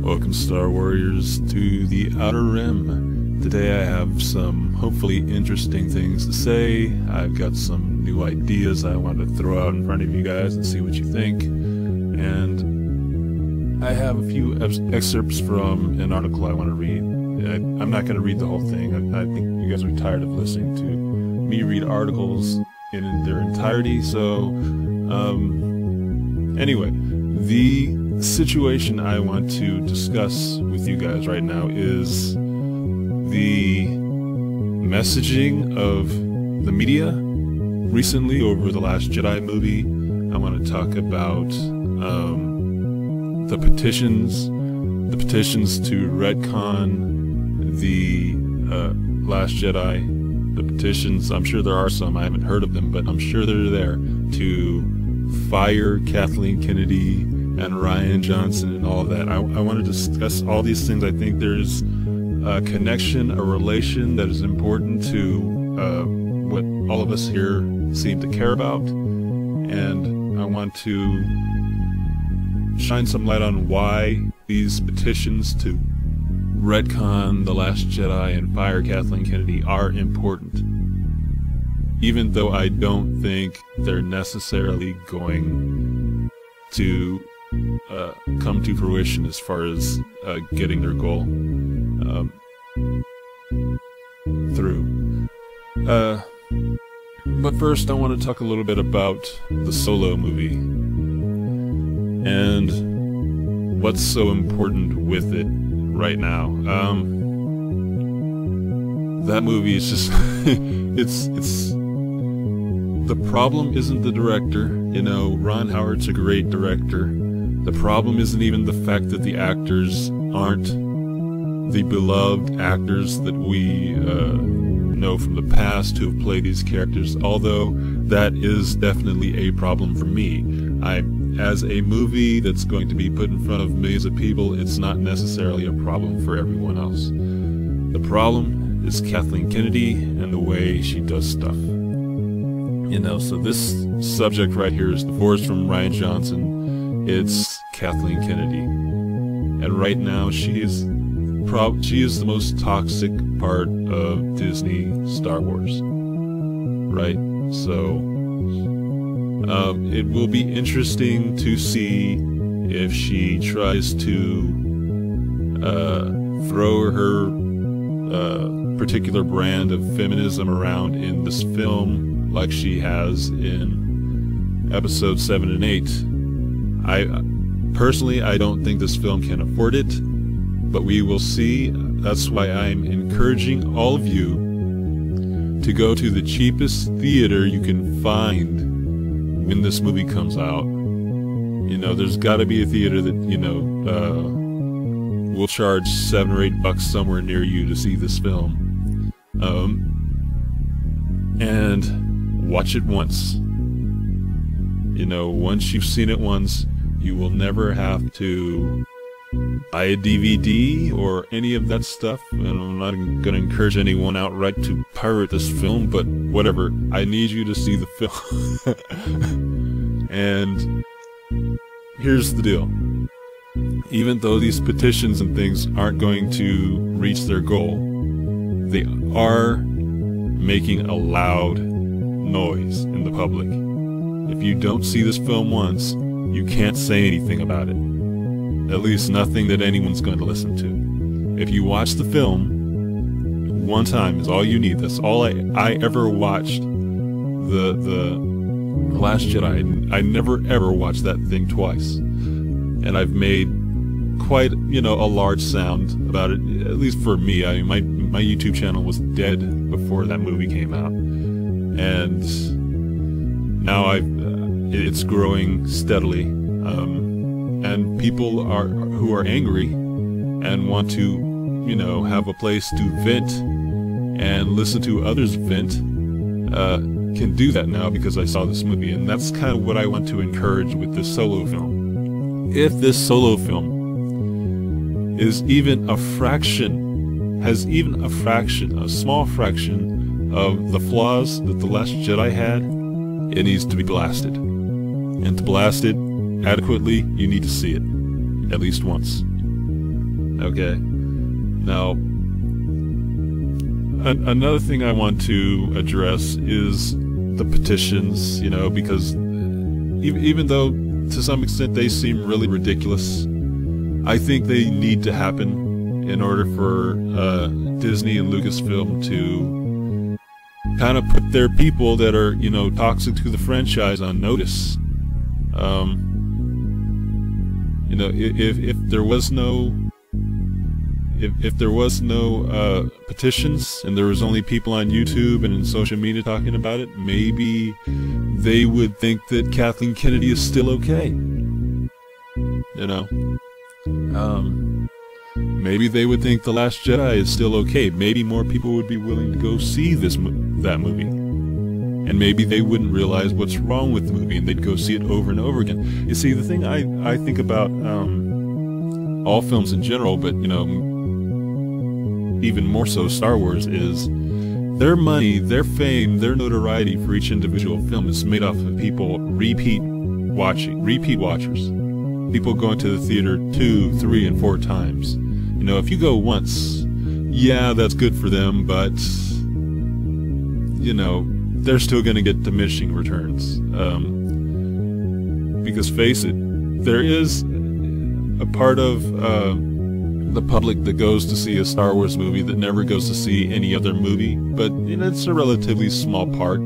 Welcome, Star Warriors, to the Outer Rim. Today I have some hopefully interesting things to say. I've got some new ideas I want to throw out in front of you guys and see what you think. And I have a few excerpts from an article I want to read. I'm not going to read the whole thing. I think you guys are tired of listening to me read articles in their entirety. So, anyway, the situation I want to discuss with you guys right now is the messaging of the media recently over the Last Jedi movie. I want to talk about the petitions to retcon the Last Jedi. The petitions, I'm sure there are some, I haven't heard of them, but I'm sure they're there, to fire Kathleen Kennedy and Rian Johnson and all of that. I want to discuss all these things. I think there's a connection, a relation that is important to what all of us here seem to care about, and I want to shine some light on why these petitions to retcon The Last Jedi and fire Kathleen Kennedy are important, even though I don't think they're necessarily going to come to fruition as far as getting their goal through. But first I want to talk a little bit about the Solo movie and what's so important with it right now. That movie is just it's the problem isn't the director. You know, Ron Howard's a great director. The problem isn't even the fact that the actors aren't the beloved actors that we know from the past who have played these characters, although that is definitely a problem for me. As a movie that's going to be put in front of millions of people, it's not necessarily a problem for everyone else. The problem is Kathleen Kennedy and the way she does stuff. You know, so this subject right here is divorce from Rian Johnson. It's Kathleen Kennedy, and right now she is the most toxic part of Disney Star Wars, right? So it will be interesting to see if she tries to throw her particular brand of feminism around in this film like she has in episodes 7 and 8. Personally, I don't think this film can afford it, but we will see. That's why I'm encouraging all of you to go to the cheapest theater you can find when this movie comes out. You know, there's got to be a theater that, you know, will charge $7 or $8 somewhere near you to see this film, and watch it once. You know, once you've seen it once, you will never have to buy a DVD or any of that stuff. And I'm not going to encourage anyone outright to pirate this film, but whatever. I need you to see the film. And here's the deal. Even though these petitions and things aren't going to reach their goal, they are making a loud noise in the public. If you don't see this film once, you can't say anything about it. At least nothing that anyone's going to listen to. If you watch the film one time is all you need. That's all I ever watched. The Last Jedi. I never ever watched that thing twice. And I've made quite, you know, a large sound about it, at least for me. I mean, my YouTube channel was dead before that movie came out. And now it's growing steadily, and people who are angry and want to, you know, have a place to vent and listen to others vent, can do that now because I saw this movie. And that's kind of what I want to encourage with this Solo film. If this Solo film is even a fraction, has even a fraction, a small fraction of the flaws that The Last Jedi had, it needs to be blasted. And to blast it adequately, you need to see it at least once. Okay. Now, another thing I want to address is the petitions, you know, because even though to some extent they seem really ridiculous, I think they need to happen in order for Disney and Lucasfilm to kind of put their people that are, you know, toxic to the franchise on notice. You know, if there was no petitions and there was only people on YouTube and in social media talking about it, maybe they would think that Kathleen Kennedy is still okay. You know, maybe they would think The Last Jedi is still okay. Maybe more people would be willing to go see that movie. And maybe they wouldn't realize what's wrong with the movie, and they'd go see it over and over again. You see, the thing I think about all films in general, but, you know, even more so Star Wars, is their money, their fame, their notoriety for each individual film is made off of people repeat watchers. People going to the theater 2, 3, and 4 times. You know, if you go once, yeah, that's good for them, but, you know, they're still going to get diminishing returns. Because face it, there is a part of the public that goes to see a Star Wars movie that never goes to see any other movie, but, you know, it's a relatively small part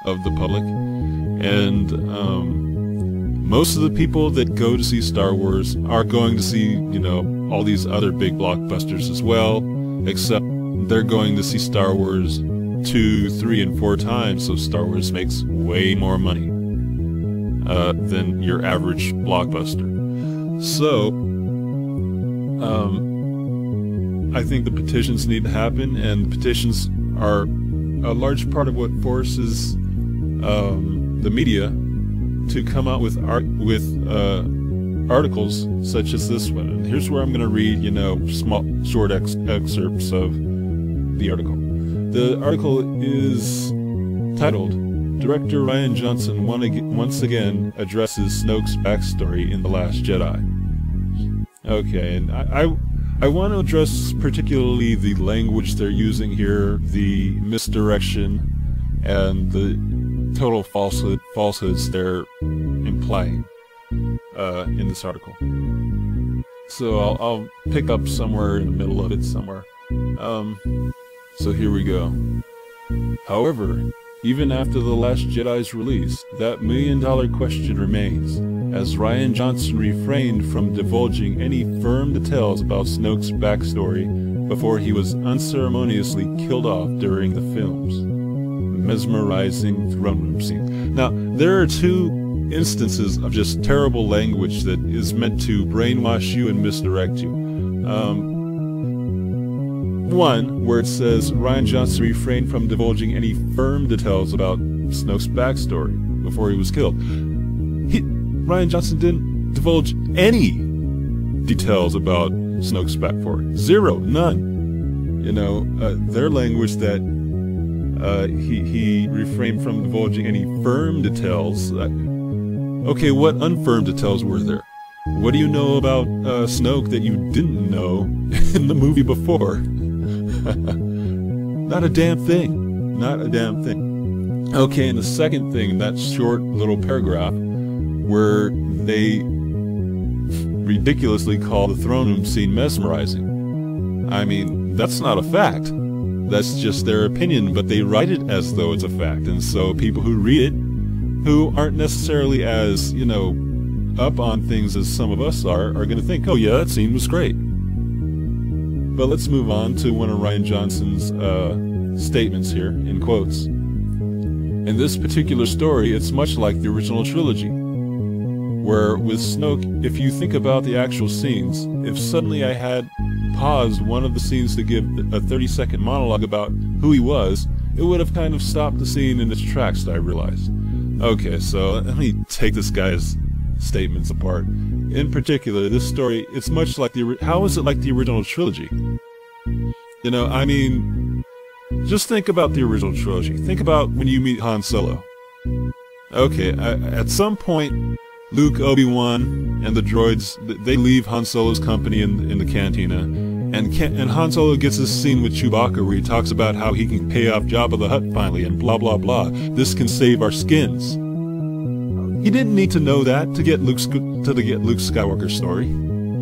of the public. And most of the people that go to see Star Wars are going to see, you know, all these other big blockbusters as well, except they're going to see Star Wars 2, 3, and 4 times, so Star Wars makes way more money than your average blockbuster. So, I think the petitions need to happen, and petitions are a large part of what forces the media to come out with articles such as this one. And here's where I'm going to read, you know, short excerpts of the article. The article is titled, "Director Rian Johnson once again addresses Snoke's backstory in The Last Jedi." Okay, and I want to address particularly the language they're using here, the misdirection, and the total falsehoods they're implying in this article. So I'll pick up somewhere in the middle of it somewhere. So here we go. However, even after The Last Jedi's release, that million-dollar question remains, as Rian Johnson refrained from divulging any firm details about Snoke's backstory before he was unceremoniously killed off during the film's mesmerizing throne room scene. Now, there are 2 instances of just terrible language that is meant to brainwash you and misdirect you. One, where it says Rian Johnson refrained from divulging any firm details about Snoke's backstory before he was killed. Rian Johnson didn't divulge any details about Snoke's backstory. 0, none. You know, their language that he refrained from divulging any firm details. Okay, what unfirm details were there? What do you know about Snoke that you didn't know in the movie before? Not a damn thing. Not a damn thing. Okay, and the second thing, that short little paragraph where they ridiculously call the throne room scene mesmerizing. I mean, that's not a fact. That's just their opinion, but they write it as though it's a fact. And so people who read it, who aren't necessarily as, you know, up on things as some of us are going to think, oh yeah, that scene was great. But let's move on to one of Rian Johnson's statements here, in quotes. In this particular story, it's much like the original trilogy, where with Snoke, if you think about the actual scenes, if suddenly I had paused one of the scenes to give a 30-second monologue about who he was, it would have kind of stopped the scene in its tracks, I realized. Okay, so let me take this guy's statements apart. In particular, this story, it's much like how is it like the original trilogy? You know, I mean, just think about the original trilogy. Think about when you meet Han Solo. Okay, at some point, Luke, Obi-Wan, and the droids, they leave Han Solo's company in the cantina, and Han Solo gets this scene with Chewbacca where he talks about how he can pay off Jabba the Hutt finally, and blah blah blah. This can save our skins. He didn't need to know that to get Luke Skywalker's story,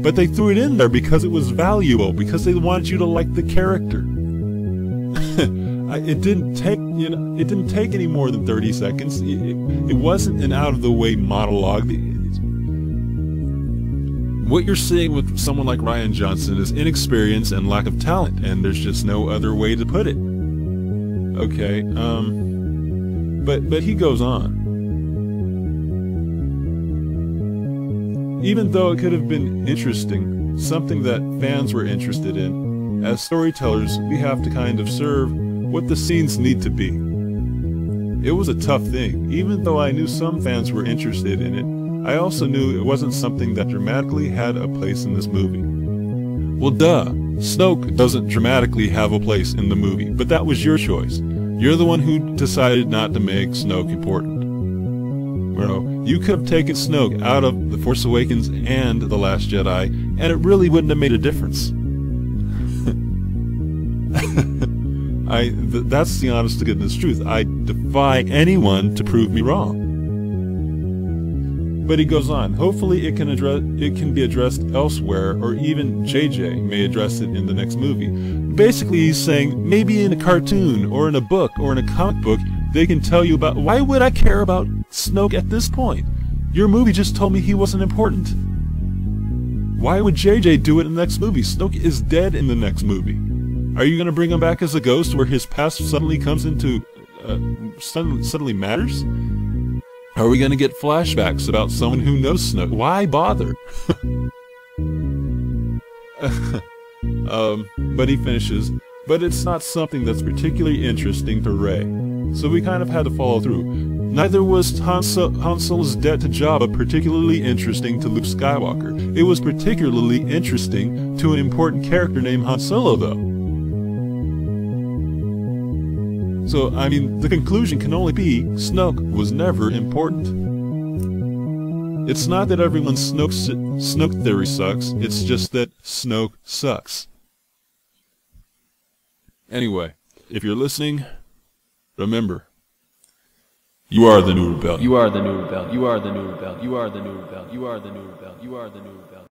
but they threw it in there because it was valuable, because they wanted you to like the character. It didn't take any more than 30 seconds. It wasn't an out-of-the-way monologue. What you're seeing with someone like Rian Johnson is inexperience and lack of talent, and there's just no other way to put it. Okay, but he goes on. Even though it could have been interesting, something that fans were interested in, as storytellers, we have to kind of serve what the scenes need to be. It was a tough thing. Even though I knew some fans were interested in it, I also knew it wasn't something that dramatically had a place in this movie. Well, duh. Snoke doesn't dramatically have a place in the movie, but that was your choice. You're the one who decided not to make Snoke important. You could have taken Snoke out of The Force Awakens and The Last Jedi, and it really wouldn't have made a difference. That's the honest to goodness truth. I defy anyone to prove me wrong. But he goes on. Hopefully it can be addressed elsewhere, or even JJ may address it in the next movie. Basically he's saying, maybe in a cartoon, or in a book, or in a comic book, they can tell you about, why would I care about Snoke at this point? Your movie just told me he wasn't important. Why would JJ do it in the next movie? Snoke is dead in the next movie. Are you going to bring him back as a ghost where his past suddenly comes into, suddenly matters? Are we going to get flashbacks about someone who knows Snoke? Why bother? But he finishes, but it's not something that's particularly interesting to Rey. So we kind of had to follow through. Neither was Han Solo's debt to Jabba particularly interesting to Luke Skywalker. It was particularly interesting to an important character named Han Solo, though. So, I mean, the conclusion can only be, Snoke was never important. It's not that everyone's Snoke theory sucks, it's just that Snoke sucks. Anyway, if you're listening, remember, you are the new rebellion. You are the new rebellion. You are the new rebellion. You are the new rebellion. You are the new rebellion. You are the new rebellion.